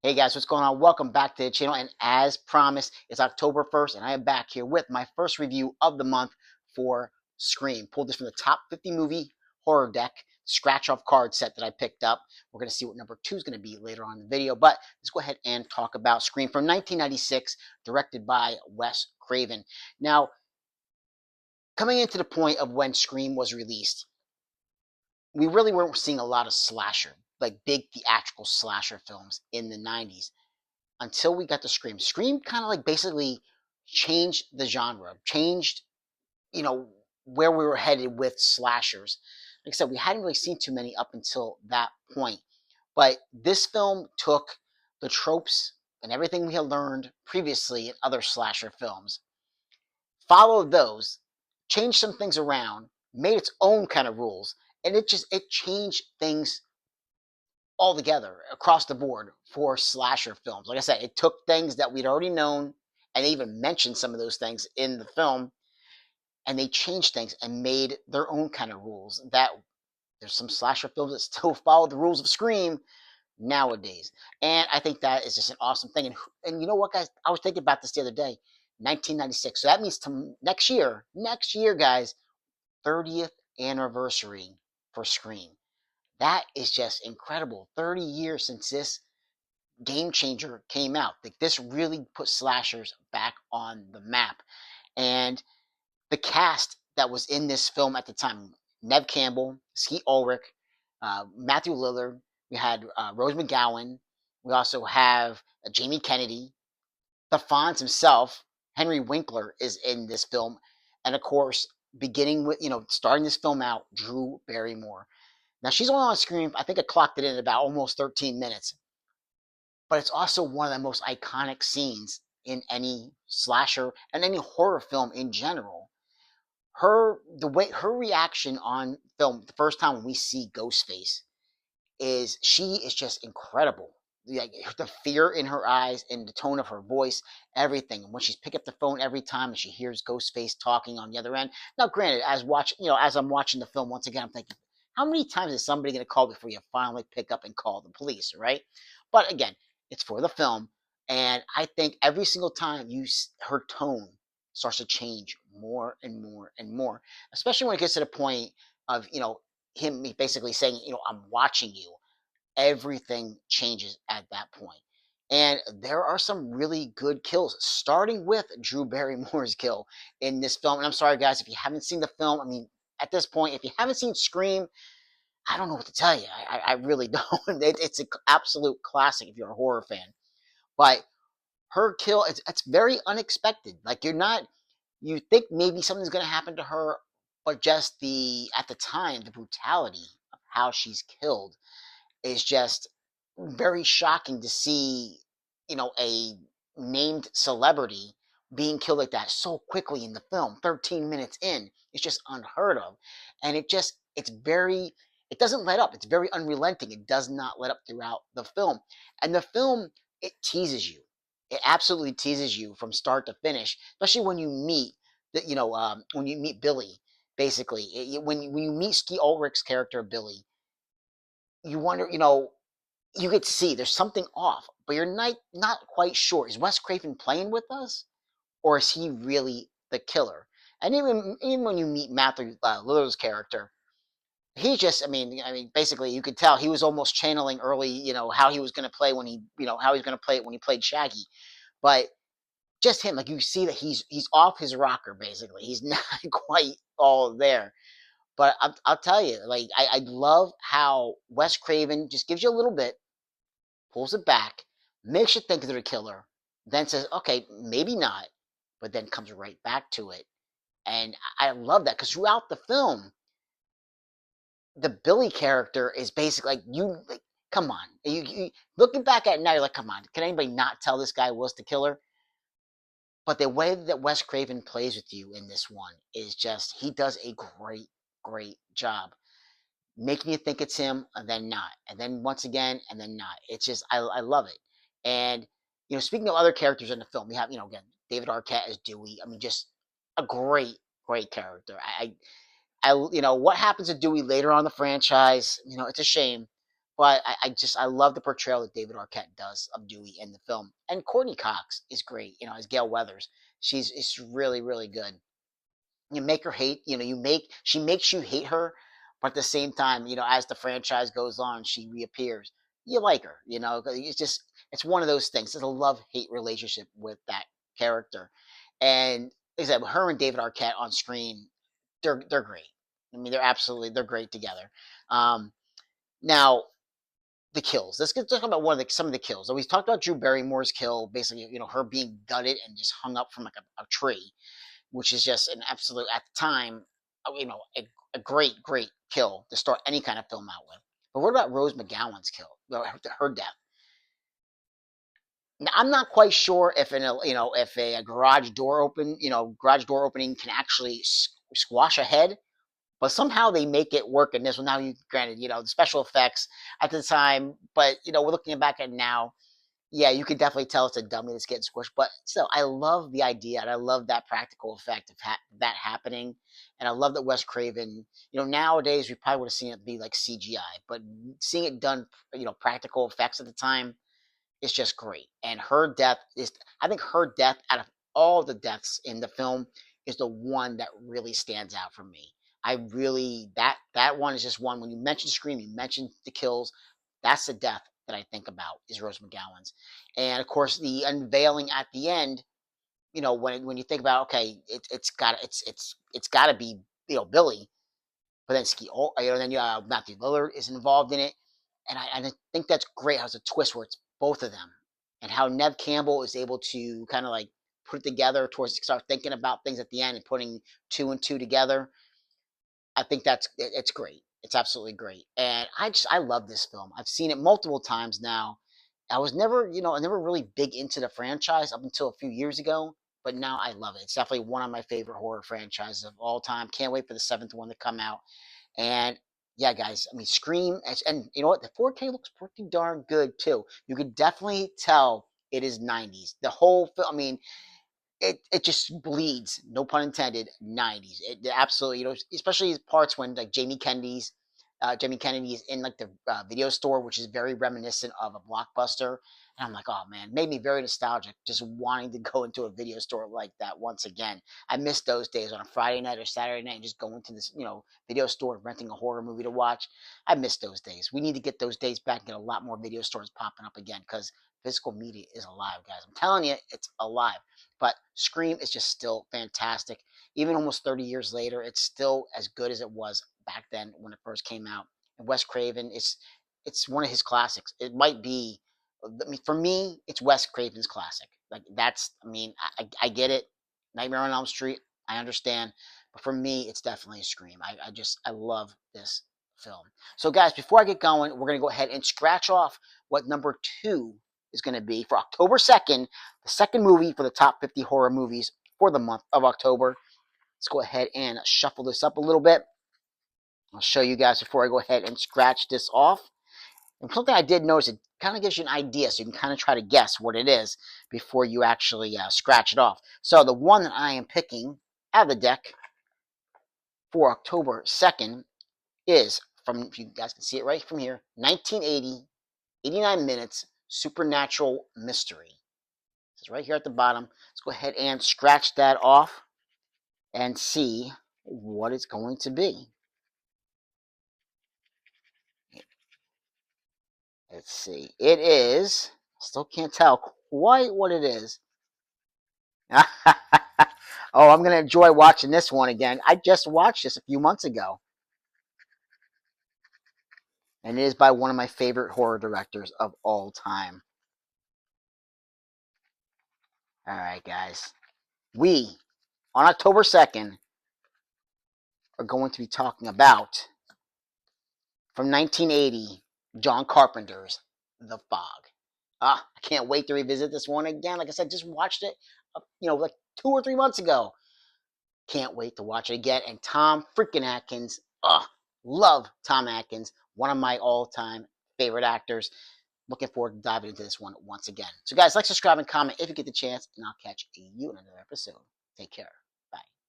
Hey guys, what's going on? Welcome back to the channel. And as promised, it's October 1st, and I am back here with my first review of the month for Scream. Pulled this from the top 50 movie horror deck, scratch off card set that I picked up. We're going to see what number two is going to be later on in the video. But let's go ahead and talk about Scream from 1996, directed by Wes Craven. Now, coming into the point of when Scream was released, we really weren't seeing a lot of slasher, like big theatrical slasher films in the 90s until we got to Scream. Scream kind of like basically changed the genre, changed, you know, where we were headed with slashers. Like I said, we hadn't really seen too many up until that point. But this film took the tropes and everything we had learned previously in other slasher films, followed those, changed some things around, made its own kind of rules, and it changed things altogether across the board for slasher films. Like I said, it took things that we'd already known, and they even mentioned some of those things in the film, and they changed things and made their own kind of rules. That there's some slasher films that still follow the rules of Scream nowadays, and I think that is just an awesome thing. And you know what, guys? I was thinking about this the other day. 1996. So that means to next year, guys, 30th anniversary for Scream. That is just incredible. 30 years since this game changer came out. Like this really put slashers back on the map. And the cast that was in this film at the time: Nev Campbell, Skeet Ulrich, Matthew Lillard. We had Rose McGowan. We also have Jamie Kennedy. The Fonz himself, Henry Winkler, is in this film. And of course, beginning with, starting this film out, Drew Barrymore. Now, she's only on screen, I think I clocked it in about almost 13 minutes, but it's also one of the most iconic scenes in any slasher and any horror film in general. The reaction on film the first time when we see Ghostface is she is just incredible. Like the fear in her eyes and the tone of her voice, everything. And when she's pick up the phone every time and she hears Ghostface talking on the other end. Now, granted, as I'm watching the film once again, I'm thinking, how many times is somebody going to call before you finally pick up and call the police, right? But again, it's for the film, and I think every single time her tone starts to change more and more and more, especially when it gets to the point of him basically saying, I'm watching you. Everything changes at that point. And there are some really good kills, starting with Drew Barrymore's kill in this film. And I'm sorry, guys, if you haven't seen the film, I mean, at this point, if you haven't seen Scream, I don't know what to tell you. I really don't. It's an absolute classic if you're a horror fan. But her kill, it's very unexpected. Like you think maybe something's going to happen to her, but just at the time, the brutality of how she's killed is just very shocking to see, a named celebrity being killed like that so quickly in the film, 13 minutes in. It's just unheard of. And it doesn't let up. It's very unrelenting. It does not let up throughout the film. And the film, it teases you. It absolutely teases you from start to finish, especially when you meet when you meet Billy. Basically, when you meet Ski Ulrich's character Billy, you wonder, you could see there's something off, but you're not quite sure. Is Wes Craven playing with us, or is he really the killer? And even when you meet Matthew Lillard's character, he just, basically, you could tell he was almost channeling early, how he was going to play when how he's going to play it when he played Shaggy. But just him, like you see that he's off his rocker. Basically, he's not quite all there. But I'll tell you, like I love how Wes Craven just gives you a little bit, pulls it back, makes you think they're a killer, then says, okay, maybe not, but then comes right back to it. And I love that because throughout the film, the Billy character is basically like, come on. You looking back at it now, you're like, come on, can anybody not tell this guy was the killer? But the way that Wes Craven plays with you in this one is just, he does a great, great job making you think it's him and then not, and then once again and then not. It's just I love it. And speaking of other characters in the film, we have again David Arquette as Dewey. I mean, just a great great character. What happens to Dewey later on in the franchise, it's a shame, But I love the portrayal that David Arquette does of Dewey in the film, and Courtney Cox is great. As Gail Weathers, it's really really good. You make her hate, she makes you hate her, but at the same time, as the franchise goes on, she reappears. You like her, 'cause it's one of those things. It's a love hate relationship with that character, and like I said, her and David Arquette on screen, they're great. I mean, they're great together. Now the kills. Let's talk about some of the kills. So we talked about Drew Barrymore's kill, basically, her being gutted and just hung up from like a tree, which is just an absolute at the time, a great kill to start any kind of film out with. But what about Rose McGowan's kill? Her death. Now, I'm not quite sure if if a garage door opening can actually squash a head, but somehow they make it work in this one. Now, granted, the special effects at the time, but we're looking back at it now. Yeah, you can definitely tell it's a dummy that's getting squished. But still, I love the idea, and I love that practical effect of that happening. And I love that Wes Craven. Nowadays we probably would have seen it be like CGI, but seeing it done, practical effects at the time is just great. And I think her death out of all the deaths in the film is the one that really stands out for me. That one is just one. When you mention Scream, you mention the kills. That's the death that I think about is Rose McGowan's, and of course the unveiling at the end. When you think about, okay, it's got to be Billy, but then then Matthew Lillard is involved in it, and I think that's great. How it's a twist where it's both of them, and how Nev Campbell is able to kind of like put it together towards start thinking about things at the end and putting two and two together. I think it's great. It's absolutely great, and I love this film. I've seen it multiple times now. I was never really big into the franchise up until a few years ago, but now I love it. It's definitely one of my favorite horror franchises of all time. Can't wait for the seventh one to come out. And yeah, guys, I mean, Scream, and you know what? The 4K looks pretty darn good too. You could definitely tell it is 90s. The whole film, I mean, it just bleeds, no pun intended, 90s. It absolutely, especially parts when like Jamie Kennedy is in like the video store, which is very reminiscent of a Blockbuster. And I'm like, oh man, made me very nostalgic, just wanting to go into a video store like that once again. I miss those days on a Friday night or Saturday night and just going to this, video store and renting a horror movie to watch. I miss those days. We need to get those days back and get a lot more video stores popping up again because physical media is alive, guys. I'm telling you, it's alive. But Scream is just still fantastic. Even almost 30 years later, it's still as good as it was back then when it first came out. And Wes Craven, it's one of his classics. It might be, I mean, for me, it's Wes Craven's classic. Like I mean, I get it. Nightmare on Elm Street, I understand, but for me, it's definitely a Scream. I love this film. So, guys, before I get going, we're gonna go ahead and scratch off what number 2 is going to be for October 2nd, the second movie for the top 50 horror movies for the month of October. Let's go ahead and shuffle this up a little bit. I'll show you guys before I go ahead and scratch this off. And something I did notice, it kind of gives you an idea, so you can kind of try to guess what it is before you actually scratch it off. So the one that I am picking out of the deck for October 2nd is from, if you guys can see it right from here, 1980, 89 minutes, Supernatural Mystery. It's right here at the bottom. Let's go ahead and scratch that off and see what it's going to be. Let's see. It is, still can't tell quite what it is. Oh, I'm going to enjoy watching this one again. I just watched this a few months ago. And it is by one of my favorite horror directors of all time. All right, guys. We, on October 2nd, are going to be talking about, from 1980, John Carpenter's The Fog. I can't wait to revisit this one again. Like I said, just watched it, like 2 or 3 months ago. Can't wait to watch it again. And Tom freaking Atkins, love Tom Atkins, one of my all-time favorite actors. Looking forward to diving into this one once again. So, guys, like, subscribe, and comment if you get the chance, and I'll catch you in another episode. Take care.